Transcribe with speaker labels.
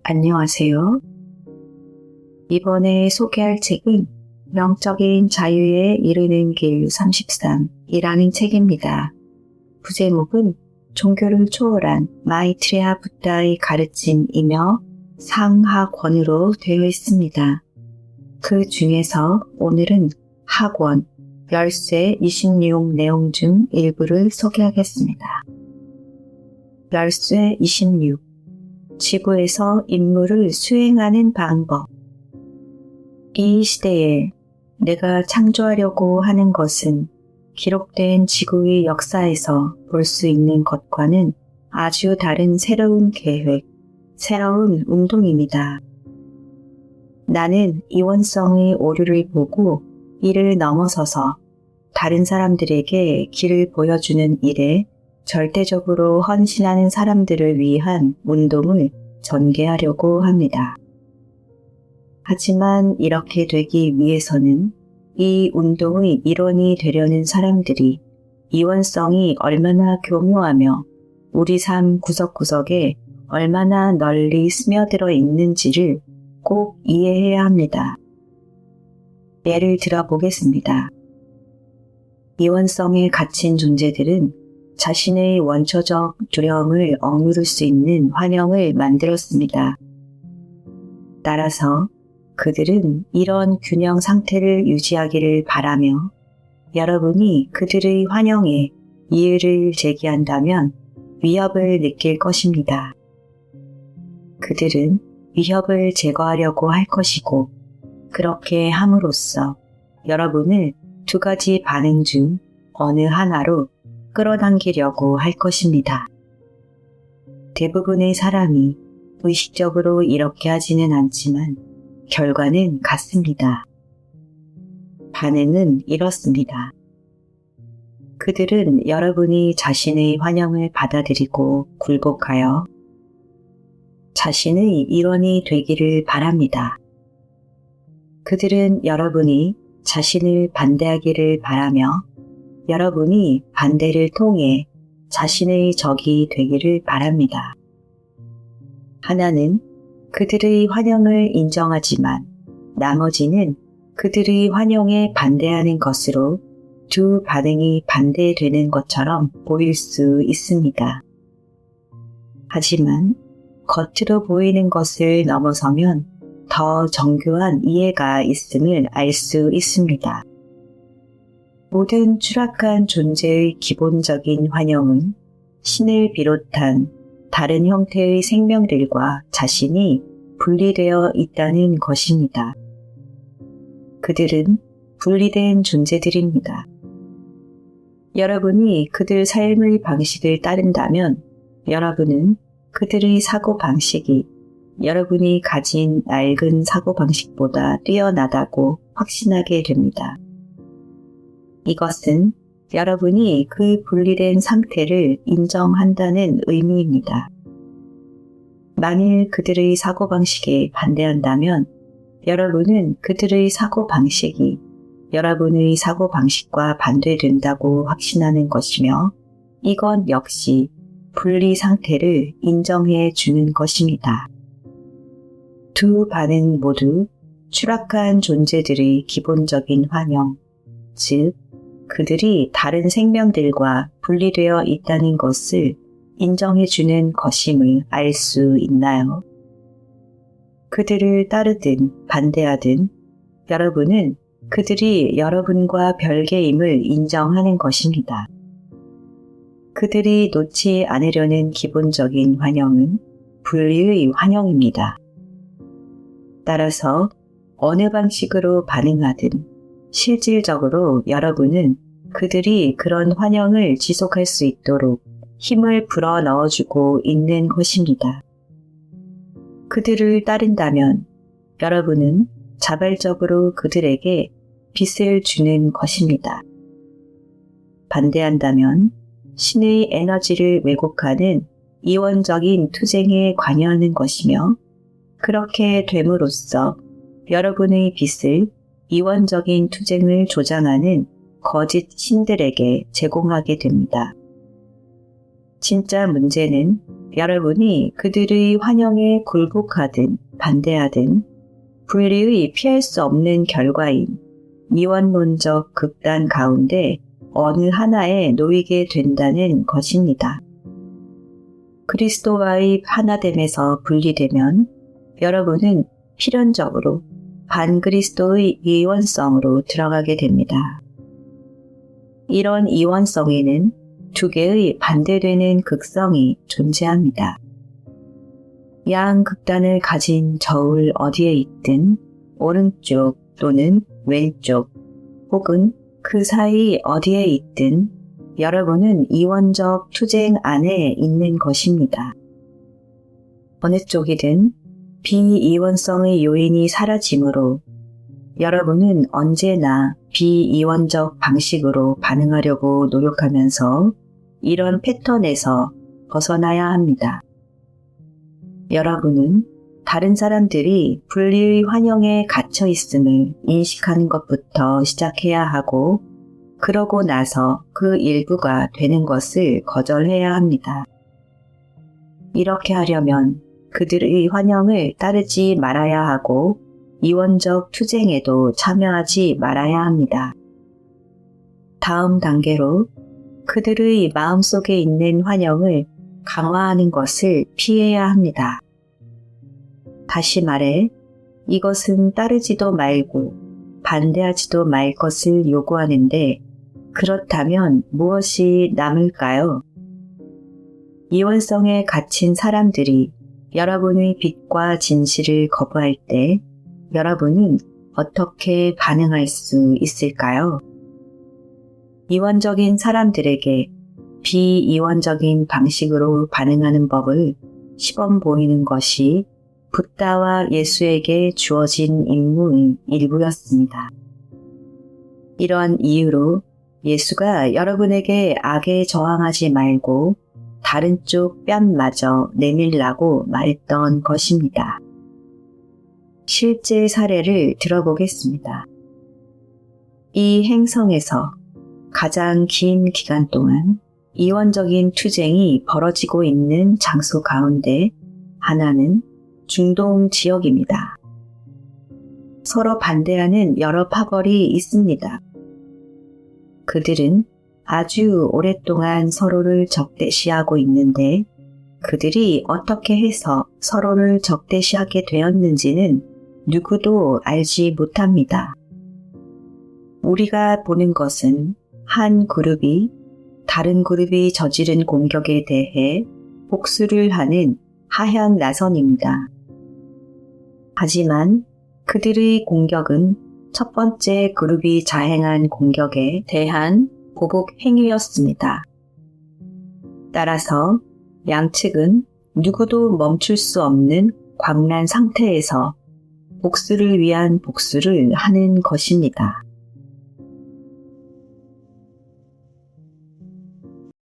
Speaker 1: 안녕하세요. 이번에 소개할 책은 영적인 자유에 이르는 길 33이라는 책입니다. 부제목은 종교를 초월한 마이트레아 붓다의 가르침이며 상하권으로 되어 있습니다. 그 중에서 오늘은 하권, 열쇠 26 내용 중 일부를 소개하겠습니다. 열쇠 26. 지구에서 임무를 수행하는 방법. 이 시대에 내가 창조하려고 하는 것은 기록된 지구의 역사에서 볼 수 있는 것과는 아주 다른 새로운 계획, 새로운 운동입니다. 나는 이원성의 오류를 보고 이를 넘어서서 다른 사람들에게 길을 보여주는 일에 절대적으로 헌신하는 사람들을 위한 운동을 전개하려고 합니다. 하지만 이렇게 되기 위해서는 이 운동의 일원이 되려는 사람들이 이원성이 얼마나 교묘하며 우리 삶 구석구석에 얼마나 널리 스며들어 있는지를 꼭 이해해야 합니다. 예를 들어 보겠습니다. 이원성에 갇힌 존재들은 자신의 원초적 두려움을 억누를 수 있는 환영을 만들었습니다. 따라서 그들은 이런 균형 상태를 유지하기를 바라며 여러분이 그들의 환영에 이의를 제기한다면 위협을 느낄 것입니다. 그들은 위협을 제거하려고 할 것이고 그렇게 함으로써 여러분을 두 가지 반응 중 어느 하나로 끌어당기려고 할 것입니다. 대부분의 사람이 의식적으로 이렇게 하지는 않지만 결과는 같습니다. 반응은 이렇습니다. 그들은 여러분이 자신의 환영을 받아들이고 굴복하여 자신의 일원이 되기를 바랍니다. 그들은 여러분이 자신을 반대하기를 바라며 여러분이 반대를 통해 자신의 적이 되기를 바랍니다. 하나는 그들의 환영을 인정하지만 나머지는 그들의 환영에 반대하는 것으로 두 반응이 반대되는 것처럼 보일 수 있습니다. 하지만 겉으로 보이는 것을 넘어서면 더 정교한 이해가 있음을 알 수 있습니다. 모든 추락한 존재의 기본적인 환영은 신을 비롯한 다른 형태의 생명들과 자신이 분리되어 있다는 것입니다. 그들은 분리된 존재들입니다. 여러분이 그들 삶의 방식을 따른다면 여러분은 그들의 사고방식이 여러분이 가진 낡은 사고방식보다 뛰어나다고 확신하게 됩니다. 이것은 여러분이 그 분리된 상태를 인정한다는 의미입니다. 만일 그들의 사고방식에 반대한다면 여러분은 그들의 사고방식이 여러분의 사고방식과 반대된다고 확신하는 것이며 이건 역시 분리 상태를 인정해 주는 것입니다. 두 반응 모두 추락한 존재들의 기본적인 환영, 즉 그들이 다른 생명들과 분리되어 있다는 것을 인정해주는 것임을 알 수 있나요? 그들을 따르든 반대하든 여러분은 그들이 여러분과 별개임을 인정하는 것입니다. 그들이 놓지 않으려는 기본적인 환영은 분리의 환영입니다. 따라서 어느 방식으로 반응하든 실질적으로 여러분은 그들이 그런 환영을 지속할 수 있도록 힘을 불어 넣어주고 있는 것입니다. 그들을 따른다면 여러분은 자발적으로 그들에게 빚을 주는 것입니다. 반대한다면 신의 에너지를 왜곡하는 이원적인 투쟁에 관여하는 것이며 그렇게 됨으로써 여러분의 빚을 이원적인 투쟁을 조장하는 거짓 신들에게 제공하게 됩니다. 진짜 문제는 여러분이 그들의 환영에 굴복하든 반대하든 분리의 피할 수 없는 결과인 이원론적 극단 가운데 어느 하나에 놓이게 된다는 것입니다. 그리스도와의 하나됨에서 분리되면 여러분은 필연적으로 반그리스도의 이원성으로 들어가게 됩니다. 이런 이원성에는 두 개의 반대되는 극성이 존재합니다. 양극단을 가진 저울 어디에 있든 오른쪽 또는 왼쪽 혹은 그 사이 어디에 있든 여러분은 이원적 투쟁 안에 있는 것입니다. 어느 쪽이든 비이원성의 요인이 사라지므로 여러분은 언제나 비이원적 방식으로 반응하려고 노력하면서 이런 패턴에서 벗어나야 합니다. 여러분은 다른 사람들이 분리의 환영에 갇혀 있음을 인식하는 것부터 시작해야 하고 그러고 나서 그 일부가 되는 것을 거절해야 합니다. 이렇게 하려면 그들의 환영을 따르지 말아야 하고 이원적 투쟁에도 참여하지 말아야 합니다. 다음 단계로 그들의 마음속에 있는 환영을 강화하는 것을 피해야 합니다. 다시 말해 이것은 따르지도 말고 반대하지도 말 것을 요구하는데 그렇다면 무엇이 남을까요? 이원성에 갇힌 사람들이 여러분의 빛과 진실을 거부할 때 여러분은 어떻게 반응할 수 있을까요? 이원적인 사람들에게 비이원적인 방식으로 반응하는 법을 시범 보이는 것이 붓다와 예수에게 주어진 임무의 일부였습니다. 이러한 이유로 예수가 여러분에게 악에 저항하지 말고 다른 쪽 뺨마저 내밀라고 말했던 것입니다. 실제 사례를 들어보겠습니다. 이 행성에서 가장 긴 기간 동안 이원적인 투쟁이 벌어지고 있는 장소 가운데 하나는 중동 지역입니다. 서로 반대하는 여러 파벌이 있습니다. 그들은 아주 오랫동안 서로를 적대시하고 있는데 그들이 어떻게 해서 서로를 적대시하게 되었는지는 누구도 알지 못합니다. 우리가 보는 것은 한 그룹이 다른 그룹이 저지른 공격에 대해 복수를 하는 하향 나선입니다. 하지만 그들의 공격은 첫 번째 그룹이 자행한 공격에 대한 보복 행위였습니다. 따라서 양측은 누구도 멈출 수 없는 광란 상태에서 복수를 위한 복수를 하는 것입니다.